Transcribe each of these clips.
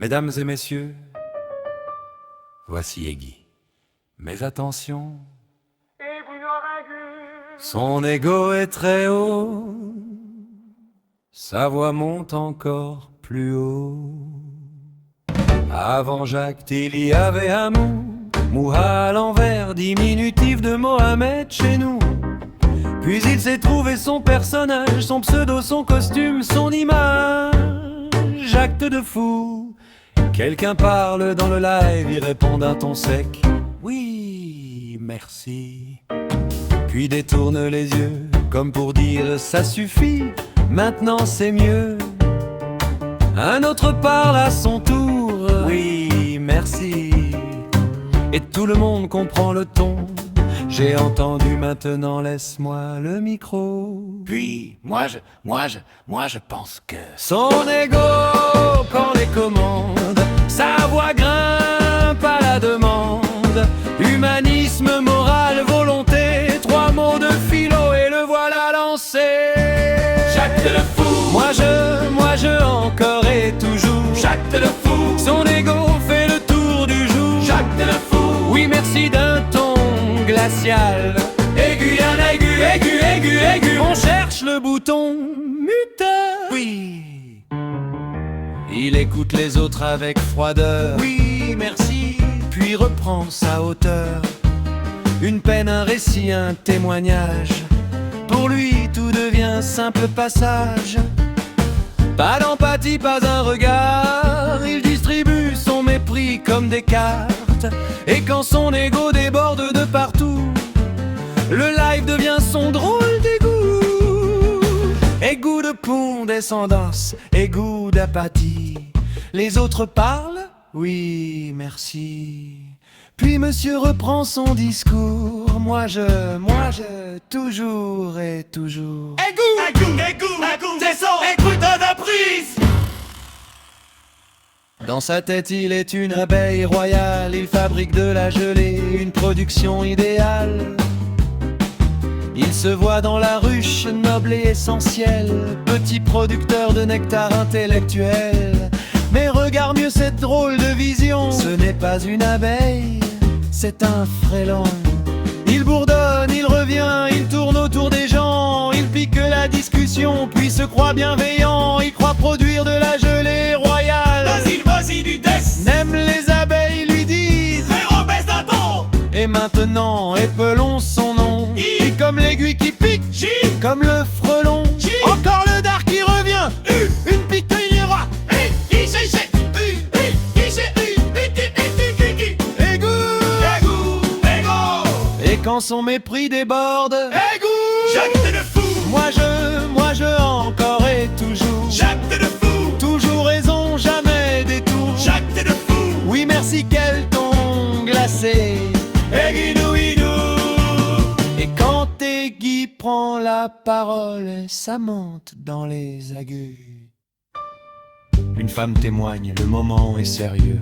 Mesdames et messieurs, voici Eggy. Mais attention, son ego est très haut, sa voix monte encore plus haut. Avant Jacques, il y avait Hamou, Mouha à l'envers, diminutif de Mohamed chez nous. Puis il s'est trouvé son personnage, son pseudo, son costume, son image, acte de fou. Quelqu'un parle dans le live, il répond d'un ton sec, oui, merci. Puis détourne les yeux, comme pour dire ça suffit, maintenant c'est mieux. Un autre parle à son tour, oui, merci. Et tout le monde comprend le ton. J'ai entendu, maintenant laisse-moi le micro. Puis, moi je pense que Son ego prend les commandes, sa voix grimpe à la demande. Humanisme, morale, volonté, trois mots de philo et le voilà lancé. Jacques le fou, Moi je, encore et toujours. Jacques le fou, Son ego fait le tour du jour. Jacques le fou. Oui, merci d'un ton glacial. Aigu, un aigu, aigu, aigu, aigu. On cherche le bouton muteur. Oui, Il écoute les autres avec froideur. oui, merci. Puis reprend sa hauteur. Une peine, un récit, un témoignage. Pour lui, tout devient simple passage. Pas d'empathie, pas un regard. Il distribue son mépris comme des cartes. Et quand son ego déborde de partout, le live devient son drôle d'égout. Égout de condescendance, égout d'apathie. Les autres parlent, oui, merci. Puis monsieur reprend son discours. Moi je, toujours et toujours. Aigu, aigu, aigu, descend, écoute de prise. Dans sa tête il est une abeille royale. Il fabrique de la gelée, une production idéale. Il se voit dans la ruche, noble et essentiel, petit producteur de nectar intellectuel. Mais regarde mieux cette drôle de vision. Ce n'est pas une abeille, c'est un frélon. Il bourdonne, il revient, il tourne autour des gens. Il pique la discussion, puis se croit bienveillant. Il croit produire de la gelée royale. Vas-y du death. N'aime les abeilles, lui disent. Frérot, baisse d'un ton. Et maintenant, épelons son nom. Et comme l'aiguille qui pique, J, comme le frelon. J. Encore le dard qui revient. Une pique il ira. Égout. Et quand son mépris déborde, Jacques le fou, moi je, encore et toujours. Jacques le fou, Toujours raison, jamais détour. Jacques le fou. Oui, merci, quel ton glacé. Aiguidouidou. Et quand Eggy prend la parole, ça monte dans les aigus. Une femme témoigne, le moment est sérieux.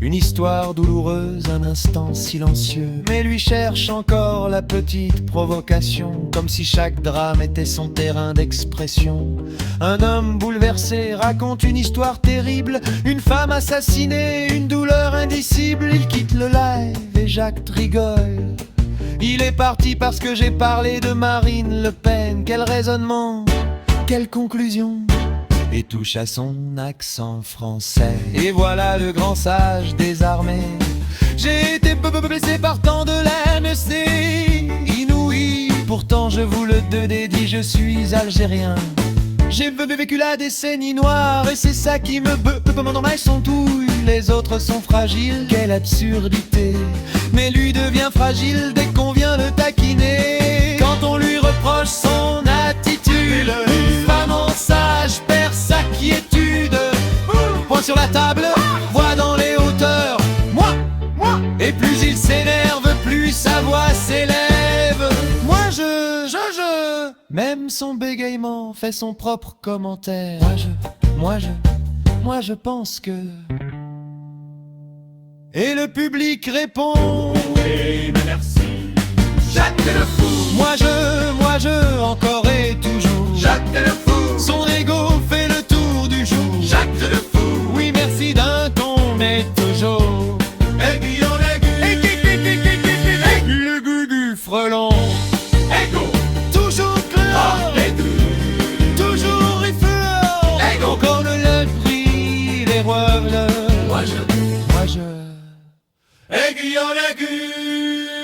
Une histoire douloureuse, un instant silencieux. Mais lui cherche encore la petite provocation, comme si chaque drame était son terrain d'expression. Un homme bouleversé raconte une histoire terrible. Une femme assassinée, une douleur indicible. Il quitte le live et Jacques rigole. Il est parti parce que j'ai parlé de Marine Le Pen. Quel raisonnement, quelle conclusion. Et touche à son accent français. Et voilà le grand sage des armées. J'ai été blessé par tant de laine, c'est inouï. Pourtant je vous le dédie, je suis algérien. J'ai vécu la décennie noire et c'est ça qui me dans ma son touille. Les autres sont fragiles, quelle absurdité. Mais lui devient fragile dès qu'on vient le taquiner. Quand on lui reproche son attitude, vraiment sage perd sa quiétude. Point sur la table, voix dans les hauteurs. Moi. Et plus il s'énerve, plus sa voix s'élève. Même son bégaiement fait son propre commentaire. Moi je pense que. Et le public répond. Oui, mais merci. Jacques le fou, Moi je, encore et toujours. Jacques le fou, Son ego fait le tour du jour. Jacques le fou. Oui, merci d'un ton Moi je Aiguille en aiguille